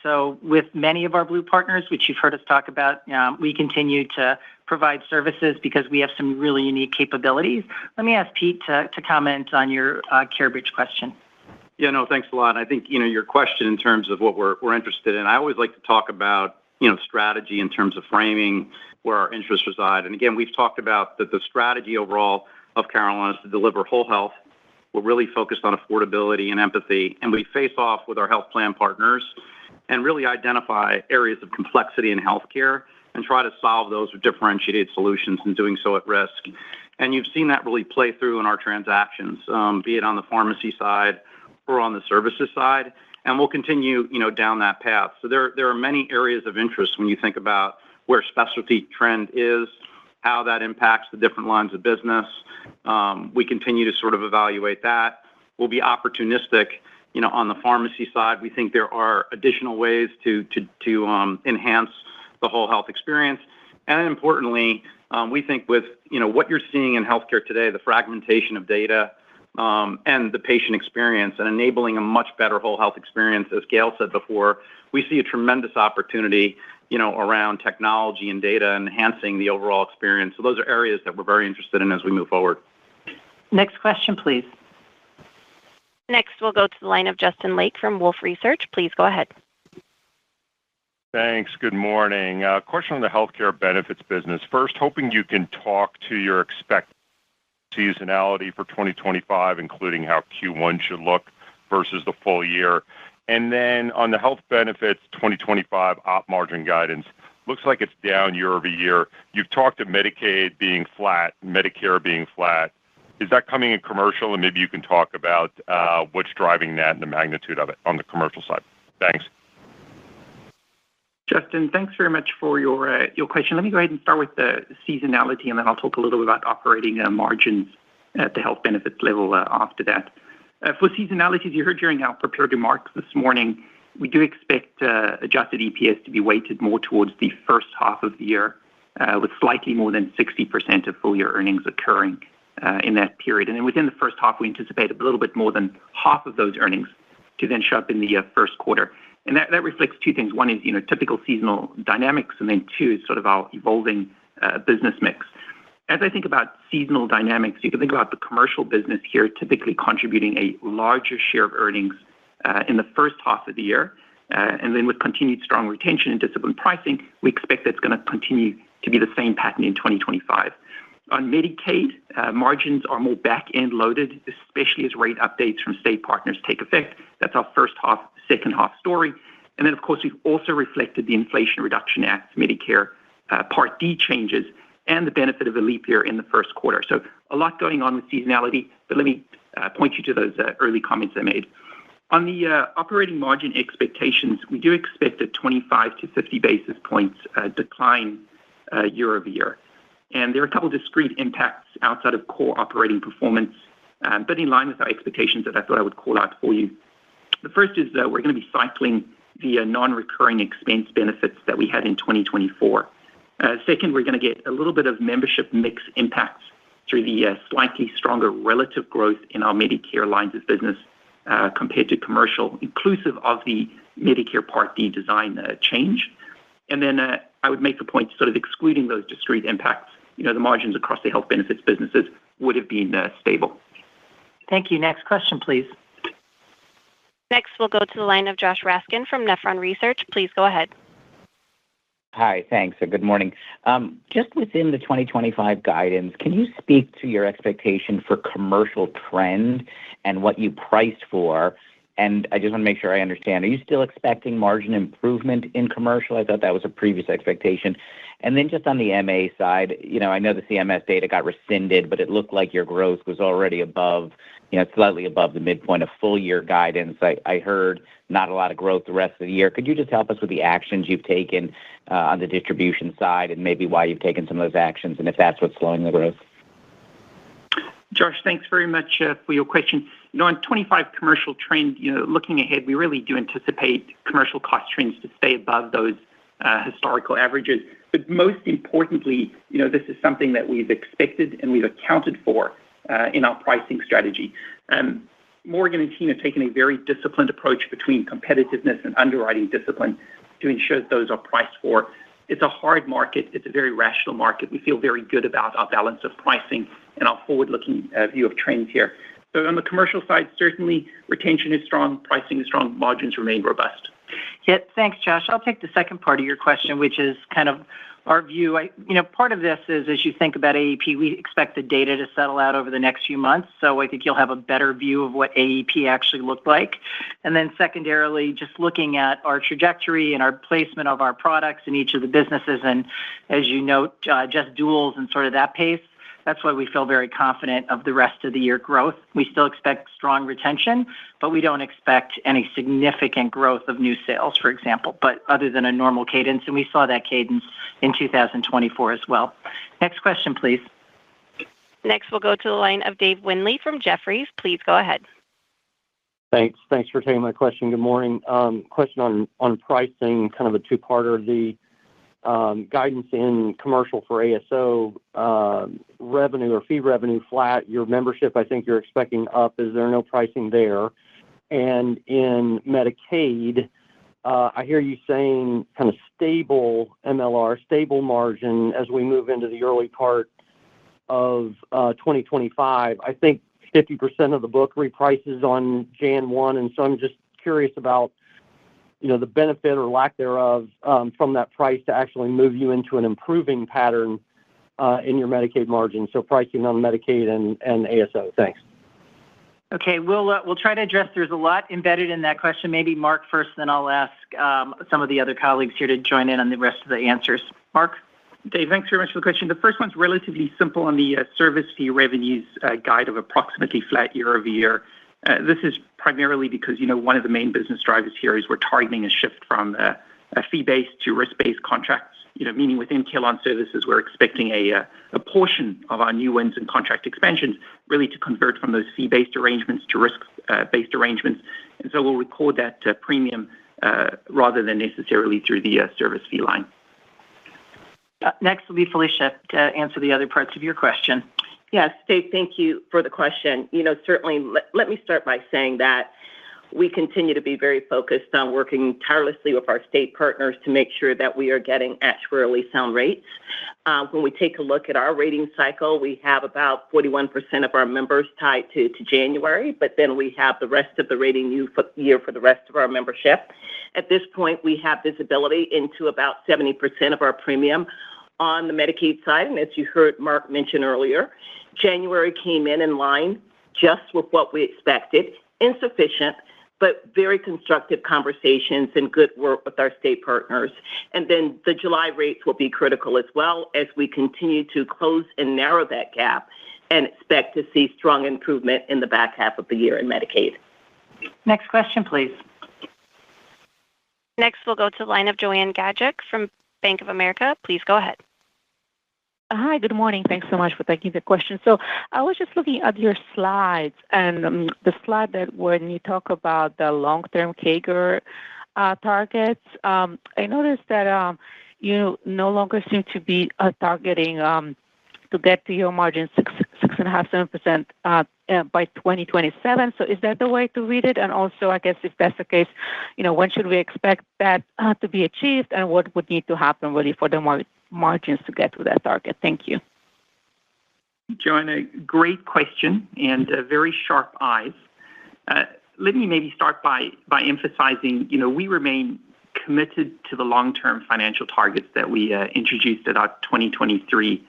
So with many of our Blue partners, which you've heard us talk about, we continue to provide services because we have some really unique capabilities. Let me ask Pete to comment on your CareBridge question. Yeah, no, thanks a lot. I think, your question in terms of what we're interested in, I always like to talk about, strategy in terms of framing where our interests reside. And again, we've talked about that the strategy overall of Carelon is to deliver whole health. We're really focused on affordability and empathy, and we face off with our health plan partners and really identify areas of complexity in healthcare and try to solve those with differentiated solutions and doing so at risk. And you've seen that really play through in our transactions, be it on the pharmacy side or on the services side, and we'll continue, down that path. So there are many areas of interest when you think about where specialty trend is, how that impacts the different lines of business. We continue to sort of evaluate that. We'll be opportunistic, on the pharmacy side. We think there are additional ways to enhance the whole health experience. And then importantly, we think with, what you're seeing in healthcare today, the fragmentation of data, and the patient experience and enabling a much better whole health experience, as Gail said before, we see a tremendous opportunity, around technology and data enhancing the overall experience. So those are areas that we're very interested in as we move forward. Next question, please. Next, we'll go to the line of Justin Lake from Wolfe Research. Please go ahead. Thanks. Good morning. Question on the healthcare benefits business. First, hoping you can talk to your expected seasonality for 2025, including how Q1 should look versus the full year. And then on the health benefits 2025 op margin guidance, looks like it's down year over year. You've talked to Medicaid being flat, Medicare being flat. Is that coming in commercial? And maybe you can talk about what's driving that and the magnitude of it on the commercial side. Thanks. Justin, thanks very much for your question. Let me go ahead and start with the seasonality, and then I'll talk a little bit about operating margins at the health benefits level after that. For seasonality, as you heard during our prepared remarks this morning, we do expect adjusted EPS to be weighted more towards the first half of the year, with slightly more than 60% of full-year earnings occurring in that period. And then within the first half, we anticipate a little bit more than half of those earnings to then show up in the first quarter. And that reflects two things. One is, typical seasonal dynamics, and then two is sort of our evolving business mix. As I think about seasonal dynamics, you can think about the commercial business here typically contributing a larger share of earnings in the first half of the year. And then with continued strong retention and disciplined pricing, we expect that's going to continue to be the same pattern in 2025. On Medicaid, margins are more back-end loaded, especially as rate updates from state partners take effect. That's our first half, second half story. And then, of course, we've also reflected the Inflation Reduction Act, Medicare Part D changes, and the benefit of a leap year in the first quarter. So a lot going on with seasonality, but let me point you to those early comments I made. On the operating margin expectations, we do expect a 25 to 50 basis points decline year over year. And there are a couple of discrete impacts outside of core operating performance, but in line with our expectations that I thought I would call out for you. The first is we're going to be cycling the non-recurring expense benefits that we had in 2024. Second, we're going to get a little bit of membership mix impacts through the slightly stronger relative growth in our Medicare lines of business compared to commercial, inclusive of the Medicare Part D design change. And then I would make the point, sort of excluding those discrete impacts, the margins across the health benefits businesses would have been stable. Thank you. Next question, please. Next, we'll go to the line of Josh Raskin from Nephron Research. Please go ahead. Hi, thanks. Good morning. Just within the 2025 guidance, can you speak to your expectation for commercial trend and what you priced for? And I just want to make sure I understand. Are you still expecting margin improvement in commercial? I thought that was a previous expectation. And then just on the MA side, I know the CMS data got rescinded, but it looked like your growth was already above, slightly above the midpoint of full year guidance. I heard not a lot of growth the rest of the year. Could you just help us with the actions you've taken on the distribution side and maybe why you've taken some of those actions and if that's what's slowing the growth? Josh, thanks very much for your question. On 25 commercial trend, looking ahead, we really do anticipate commercial cost trends to stay above those historical averages. But most importantly, this is something that we've expected and we've accounted for in our pricing strategy. Morgan and team have taken a very disciplined approach between competitiveness and underwriting discipline to ensure that those are priced for. It's a hard market. It's a very rational market. We feel very good about our balance of pricing and our forward-looking view of trends here. So on the commercial side, certainly retention is strong, pricing is strong, margins remain robust. Yeah, thanks, Josh. I'll take the second part of your question, which is kind of our view. Part of this is as you think about AEP, we expect the data to settle out over the next few months. So I think you'll have a better view of what AEP actually looked like. And then secondarily, just looking at our trajectory and our placement of our products in each of the businesses. And as you note, just duals and sort of that pace. That's why we feel very confident of the rest of the year growth. We still expect strong retention, but we don't expect any significant growth of new sales, for example, but other than a normal cadence. And we saw that cadence in 2024 as well. Next question, please. Next, we'll go to the line of Dave Windley from Jefferies. Please go ahead. Thanks for taking my question. Good morning. Question on pricing, kind of a two-parter. The guidance in commercial for ASO revenue or fee revenue flat. Your membership, I think you're expecting up. Is there no pricing there? And in Medicaid, I hear you saying kind of stable MLR, stable margin as we move into the early part of 2025. I think 50% of the book reprices on Jan 1, and so I'm just curious about the benefit or lack thereof from that price to actually move you into an improving pattern in your Medicaid margin. So pricing on Medicaid and ASO. Thanks. Okay, we'll try to address. There's a lot embedded in that question. Maybe Mark first, then I'll ask some of the other colleagues here to join in on the rest of the answers. Mark? Dave, thanks very much for the question. The first one's relatively simple on the service fee revenues guide of approximately flat year over year. This is primarily because, one of the main business drivers here is we're targeting a shift from a fee-based to risk-based contracts, meaning within Carelon Services, we're expecting a portion of our new wins and contract expansions really to convert from those fee-based arrangements to risk-based arrangements. And so we'll record that premium rather than necessarily through the service fee line. Next will be Felicia to answer the other parts of your question. Yes, Dave, thank you for the question. Certainly, let me start by saying that we continue to be very focused on working tirelessly with our state partners to make sure that we are getting actuarially sound rates. When we take a look at our rating cycle, we have about 41% of our members tied to January, but then we have the rest of the rating year for the rest of our membership. At this point, we have visibility into about 70% of our premium on the Medicaid side. And as you heard Mark mention earlier, January came in line just with what we expected, insufficient, but very constructive conversations and good work with our state partners. And then the July rates will be critical as well as we continue to close and narrow that gap and expect to see strong improvement in the back half of the year in Medicaid. Next question, please. Next, we'll go to the line of Joanne Gajuk from Bank of America. Please go ahead. Hi, good morning. Thanks so much for taking the question. So I was just looking at your slides and the slide that when you talk about the long-term CAGR targets, I noticed that you no longer seem to be targeting to get to your margin 6.5%, 7% by 2027. So is that the way to read it? And also, I guess if that's the case, when should we expect that to be achieved and what would need to happen really for the margins to get to that target? Thank you. Joanna, great question and very sharp eyes. Let me maybe start by emphasizing, we remain committed to the long-term financial targets that we introduced at our 2023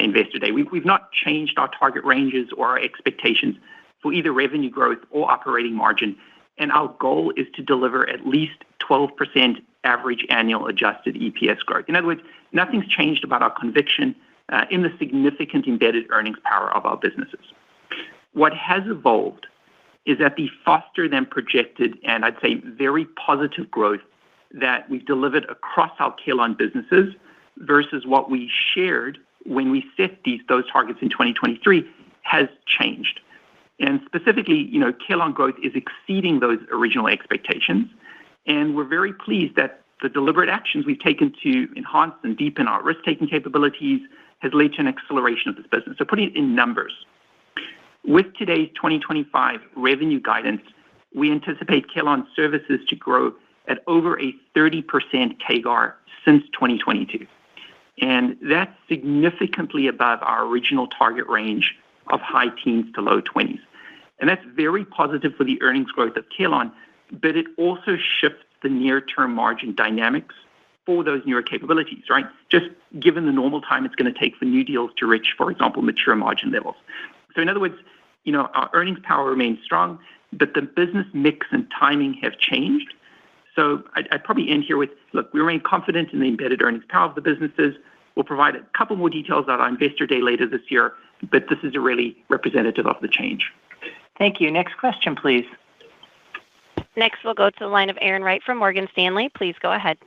Investor Day. We've not changed our target ranges or our expectations for either revenue growth or operating margin. and our goal is to deliver at least 12% average annual adjusted EPS growth. In other words, nothing's changed about our conviction in the significant embedded earnings power of our businesses. What has evolved is that the faster than projected and I'd say very positive growth that we've delivered across our Carelon businesses versus what we shared when we set those targets in 2023 has changed. And specifically, Carelon growth is exceeding those original expectations. And we're very pleased that the deliberate actions we've taken to enhance and deepen our risk-taking capabilities has led to an acceleration of this business. So putting it in numbers, with today's 2025 revenue guidance, we anticipate Carelon Services to grow at over a 30% CAGR since 2022. And that's significantly above our original target range of high teens to low 20s. And that's very positive for the earnings growth of Carelon, but it also shifts the near-term margin dynamics for those newer capabilities, right? Just given the normal time it's going to take for new deals to reach, for example, mature margin levels. So in other words, our earnings power remains strong, but the business mix and timing have changed. So I'd probably end here with, look, we remain confident in the embedded earnings power of the businesses. We'll provide a couple more details at our Investor Day later this year, but this is really representative of the change. Thank you. Next question, please. Next, we'll go to the line of Erin Wright from Morgan Stanley. Please go ahead.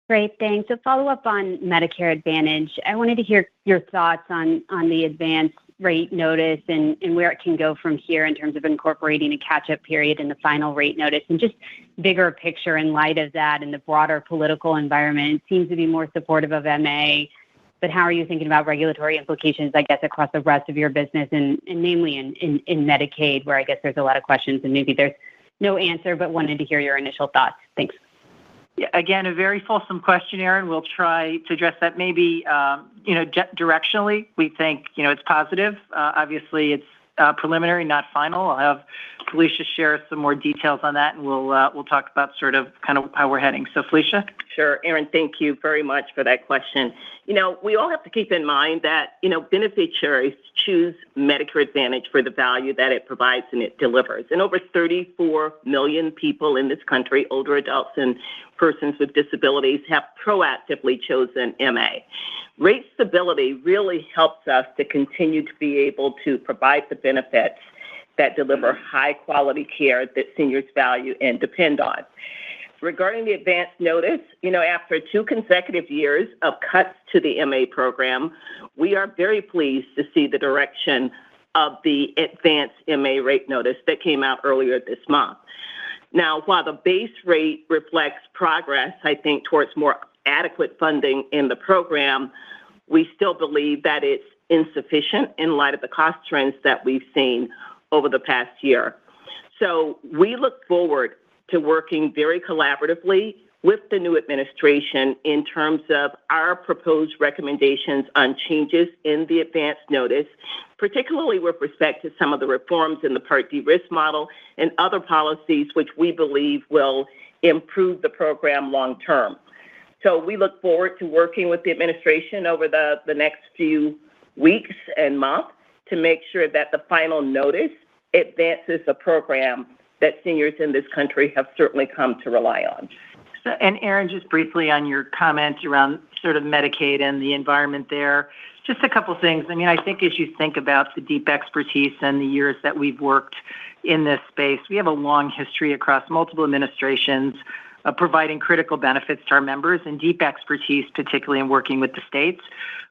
Great, thanks. So follow up on Medicare Advantage. I wanted to hear your thoughts on the advance rate notice and where it can go from here in terms of incorporating a catch-up period in the final rate notice, and just bigger picture in light of that and the broader political environment. It seems to be more supportive of MA, but how are you thinking about regulatory implications, I guess, across the rest of your business and namely in Medicaid, where I guess there's a lot of questions and maybe there's no answer, but wanted to hear your initial thoughts. Thanks. Yeah, again, a very fulsome question, Erin. We'll try to address that. Maybe, directionally, we think, it's positive. Obviously, it's preliminary, not final. I'll have Felicia share some more details on that, and we'll talk about sort of kind of how we're heading. So, Felicia? Sure, Erin, thank you very much for that question. We all have to keep in mind that, beneficiaries choose Medicare Advantage for the value that it provides and it delivers. And over 34 million people in this country, older adults and persons with disabilities, have proactively chosen MA. Rate stability really helps us to continue to be able to provide the benefits that deliver high-quality care that seniors value and depend on. Regarding the advance notice, after 2 consecutive years of cuts to the MA program, we are very pleased to see the direction of the advance MA rate notice that came out earlier this month. Now, while the base rate reflects progress, I think, towards more adequate funding in the program, we still believe that it's insufficient in light of the cost trends that we've seen over the past year. So we look forward to working very collaboratively with the new administration in terms of our proposed recommendations on changes in the advance notice, particularly with respect to some of the reforms in the Part D risk model and other policies which we believe will improve the program long term. So we look forward to working with the administration over the next few weeks and months to make sure that the final notice advances a program that seniors in this country have certainly come to rely on. So, and Erin, just briefly on your comments around sort of Medicaid and the environment there, just a couple things. I mean, I think as you think about the deep expertise and the years that we've worked in this space, we have a long history across multiple administrations of providing critical benefits to our members and deep expertise, particularly in working with the states.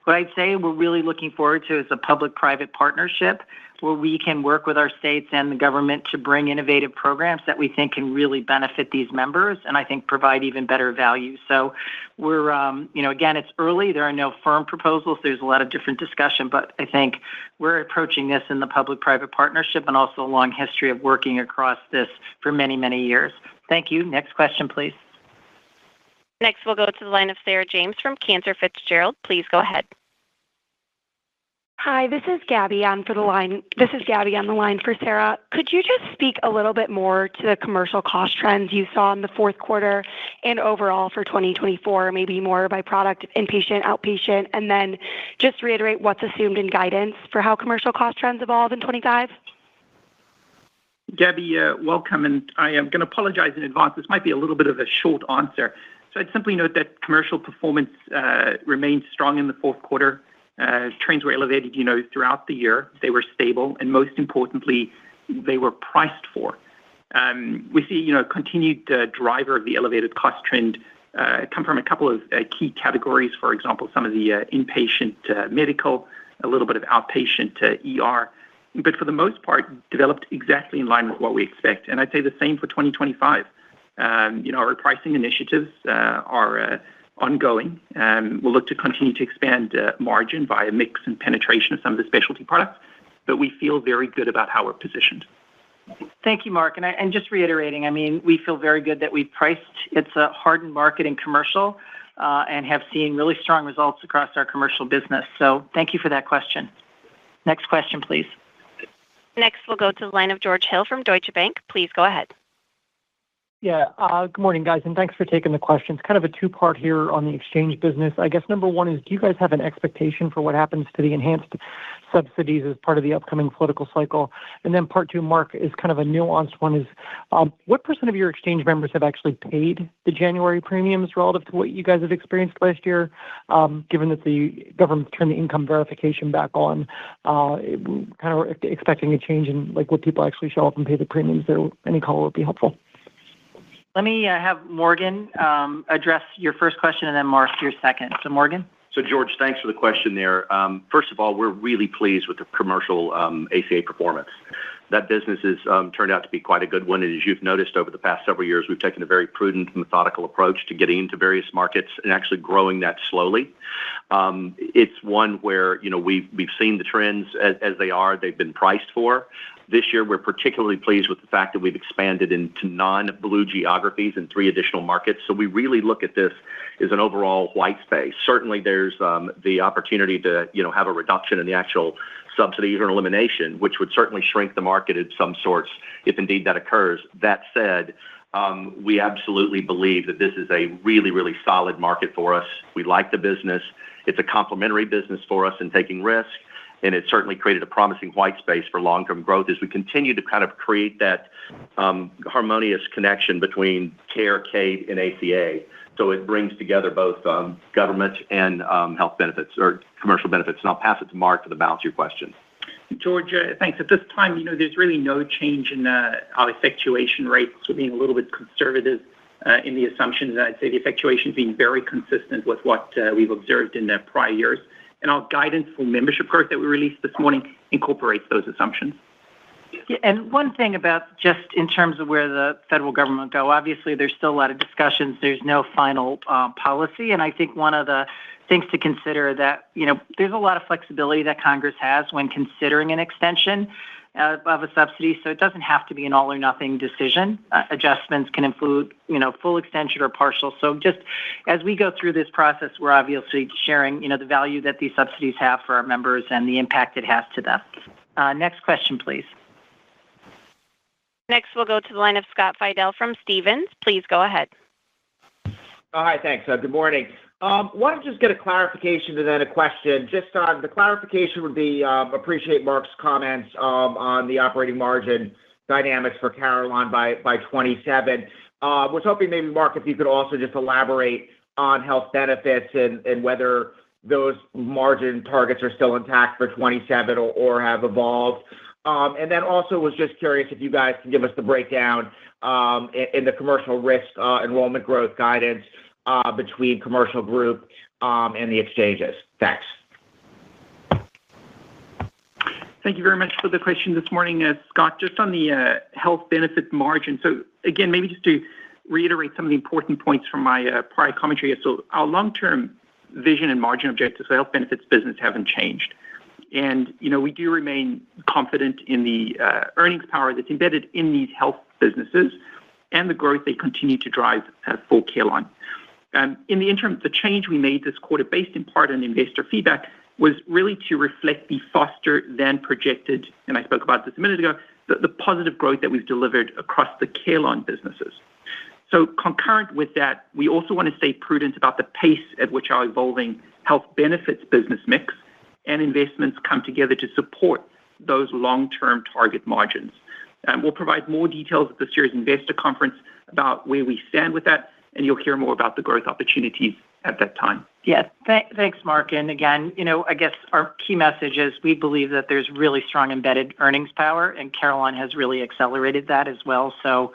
What I'd say we're really looking forward to is a public-private partnership where we can work with our states and the government to bring innovative programs that we think can really benefit these members and I think provide even better value. So we're, again, it's early. There are no firm proposals. There's a lot of different discussion, but I think we're approaching this in the public-private partnership and also a long history of working across this for many, many years. Thank you. Next question, please. Next, we'll go to the line of Sarah James from Cantor Fitzgerald. Please go ahead. Hi, this is Gabby on the line for Sarah. Could you just speak a little bit more to the commercial cost trends you saw in the fourth quarter and overall for 2024, maybe more by product, inpatient, outpatient, and then just reiterate what's assumed in guidance for how commercial cost trends evolve in 25? Gabby, welcome, and I am going to apologize in advance. This might be a little bit of a short answer. So I'd simply note that commercial performance remained strong in the fourth quarter. Trends were elevated, throughout the year. They were stable, and most importantly, they were priced for. We see, continued driver of the elevated cost trend come from a couple of key categories. For example, some of the inpatient medical, a little bit of outpatient ER, but for the most part, developed exactly in line with what we expect. And I'd say the same for 2025. Our pricing initiatives are ongoing. We'll look to continue to expand margin via mix and penetration of some of the specialty products, but we feel very good about how we're positioned. Thank you, Mark. And just reiterating, we feel very good that we've priced. It's a hardened market in commercial and have seen really strong results across our commercial business. So thank you for that question. Next question, please. Next, we'll go to the line of George Hill from Deutsche Bank. Please go ahead. Yeah, good morning, guys, and thanks for taking the questions. Kind of a two-part here on the exchange business. I guess number one is, do you guys have an expectation for what happens to the enhanced subsidies as part of the upcoming political cycle? And then part two, Mark, is kind of a nuanced one, is what % of your exchange members have actually paid the January premiums relative to what you guys have experienced last year, given that the government turned the income verification back on, kind of expecting a change in what people actually show up and pay the premiums there? Any color would be helpful. Let me have Morgan address your first question and then Mark your second. So Morgan? So George, thanks for the question there. First of all, we're really pleased with the commercial ACA performance. That business has turned out to be quite a good one. And as you've noticed over the past several years, we've taken a very prudent, methodical approach to getting into various markets and actually growing that slowly. It's one where, we've seen the trends as they are. They've been priced for. This year, we're particularly pleased with the fact that we've expanded into non-blue geographies in 3 additional markets. So we really look at this as an overall white space. Certainly, there's the opportunity to, have a reduction in the actual subsidies or elimination, which would certainly shrink the market in some sorts, if indeed that occurs. That said, we absolutely believe that this is a really, really solid market for us. We like the business. It's a complementary business for us in taking risk. And it certainly created a promising white space for long-term growth as we continue to kind of create that harmonious connection between care, CAID, and ACA. So it brings together both government and health benefits or commercial benefits. And I'll pass it to Mark for the balance of your question. George, thanks. At this time, there's really no change in our effectuation rates. We're being a little bit conservative in the assumptions. I'd say the effectuation is being very consistent with what we've observed in the prior years. And our guidance for membership growth that we released this morning incorporates those assumptions. Yeah, and one thing about just in terms of where the federal government go, obviously there's still a lot of discussions. There's no final policy. And I think one of the things to consider that, there's a lot of flexibility that Congress has when considering an extension of a subsidy. So it doesn't have to be an all or nothing decision. Adjustments can include, full extension or partial. So just as we go through this process, we're obviously sharing, the value that these subsidies have for our members and the impact it has to them. Next question, please. Next, we'll go to the line of Scott Fidel from Stephens. Please go ahead. Hi, thanks. Good morning. Want to just get a clarification and then a question. Just on the clarification would be, appreciate Mark's comments on the operating margin dynamics for Carelon by 27. Was hoping maybe, Mark, if you could also just elaborate on health benefits and whether those margin targets are still intact for 27 or have evolved. And then also was just curious if you guys can give us the breakdown in the commercial risk enrollment growth guidance between commercial group and the exchanges. Thanks. Thank you very much for the question this morning, Scott. Just on the health benefit margin. So again, maybe just to reiterate some of the important points from my prior commentary. So our long-term vision and margin objectives for health benefits business haven't changed. And, we do remain confident in the earnings power that's embedded in these health businesses and the growth they continue to drive for Carelon. In the interim, the change we made this quarter, based in part on investor feedback, was really to reflect the faster than projected, and I spoke about this a minute ago, the positive growth that we've delivered across the Carelon businesses. So concurrent with that, we also want to stay prudent about the pace at which our evolving health benefits business mix and investments come together to support those long-term target margins. We'll provide more details at this year's investor conference about where we stand with that, and you'll hear more about the growth opportunities at that time. Yeah, thanks, Mark. And again, I guess our key message is we believe that there's really strong embedded earnings power, and Carelon has really accelerated that as well. So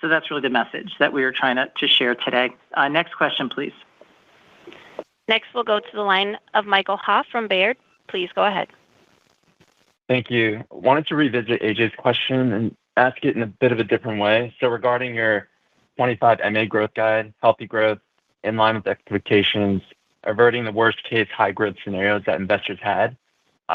that's really the message that we were trying to share today. Next question, please. Next, we'll go to the line of Michael Ha from Baird. Please go ahead. Thank you. Wanted to revisit AJ's question and ask it in a bit of a different way. So regarding your 25 MA growth guide, healthy growth, in line with expectations, averting the worst case high growth scenarios that investors had.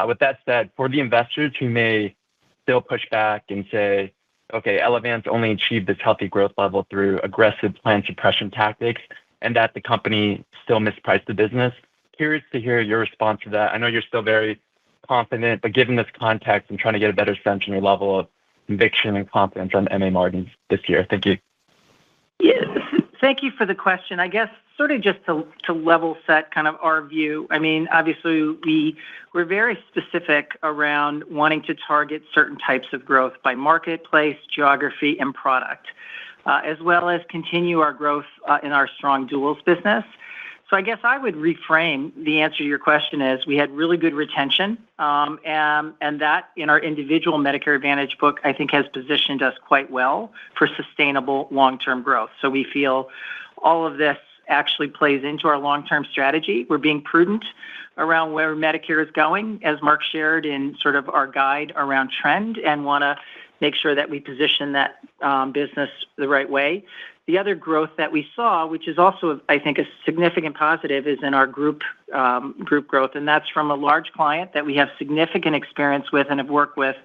With that said, for the investors who may still push back and say, okay, Elevance only achieved this healthy growth level through aggressive plan suppression tactics and that the company still mispriced the business. Curious to hear your response to that. I know you're still very confident, but given this context, I'm trying to get a better sense on your level of conviction and confidence on MA margins this year. Thank you. Yes. Thank you for the question. I guess sort of just to level set kind of our view. I mean, obviously we're very specific around wanting to target certain types of growth by marketplace, geography, and product, as well as continue our growth in our strong duals business. So I guess I would reframe the answer to your question as we had really good retention, and that in our individual Medicare Advantage book, I think has positioned us quite well for sustainable long-term growth. So we feel all of this actually plays into our long-term strategy. We're being prudent around where Medicare is going, as Mark shared in sort of our guide around trend, and want to make sure that we position that business the right way. The other growth that we saw, which is also, I think, a significant positive, is in our group growth, and that's from a large client that we have significant experience with and have worked with.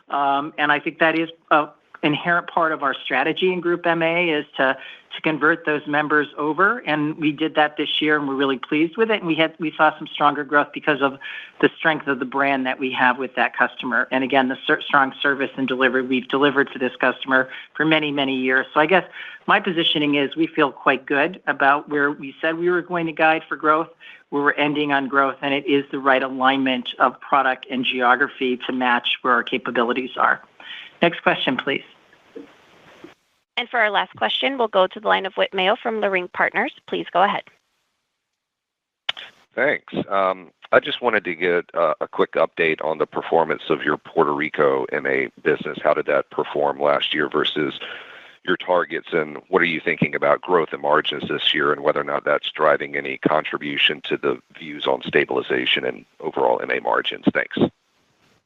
And I think that is an inherent part of our strategy in Group MA is to convert those members over, and we did that this year, and we're really pleased with it. And we saw some stronger growth because of the strength of the brand that we have with that customer. And again, the strong service and delivery we've delivered to this customer for many, many years. So I guess my positioning is we feel quite good about where we said we were going to guide for growth, where we're ending on growth, and it is the right alignment of product and geography to match where our capabilities are. Next question, please. And for our last question, we'll go to the line of Whit Mayo from Leerink Partners. Please go ahead. Thanks. I just wanted to get a quick update on the performance of your Puerto Rico MA business. How did that perform last year versus your targets, and what are you thinking about growth and margins this year, and whether or not that's driving any contribution to the views on stabilization and overall MA margins? Thanks.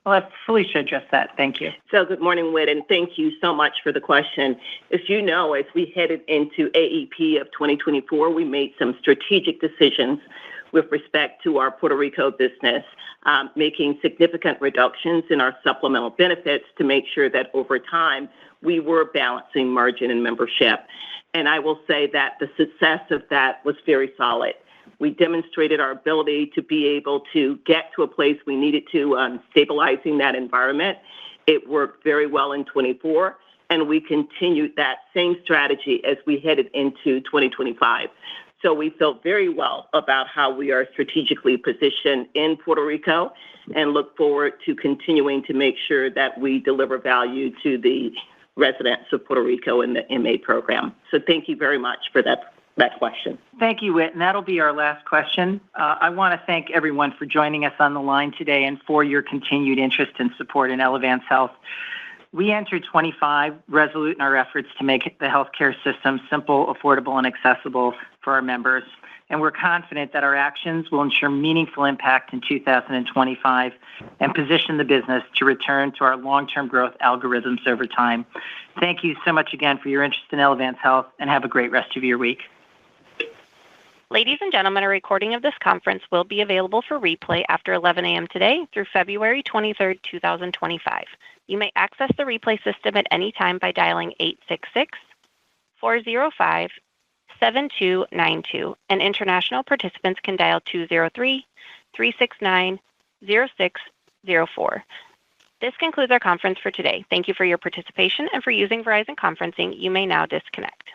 I'll let Felicia address that. Thank you. So good morning, Whit, and thank you so much for the question. As you know, as we headed into AEP of 2024, we made some strategic decisions with respect to our Puerto Rico business, making significant reductions in our supplemental benefits to make sure that over time we were balancing margin and membership. And I will say that the success of that was very solid. We demonstrated our ability to be able to get to a place we needed to on stabilizing that environment. It worked very well in 24, and we continued that same strategy as we headed into 2025. So we felt very well about how we are strategically positioned in Puerto Rico and look forward to continuing to make sure that we deliver value to the residents of Puerto Rico in the MA program. So thank you very much for that question. Thank you, Whit, and that'll be our last question. I want to thank everyone for joining us on the line today and for your continued interest and support in Elevance Health. We entered 25 resolute in our efforts to make the healthcare system simple, affordable, and accessible for our members. And we're confident that our actions will ensure meaningful impact in 2025 and position the business to return to our long-term growth algorithms over time. Thank you so much again for your interest in Elevance Health, and have a great rest of your week. Ladies and gentlemen, a recording of this conference will be available for replay after 11 a.m. today through February 23rd, 2025. You may access the replay system at any time by dialing 866-405-7292, and international participants can dial 203-369-0604. This concludes our conference for today. Thank you for your participation and for using Verizon Conferencing. You may now disconnect.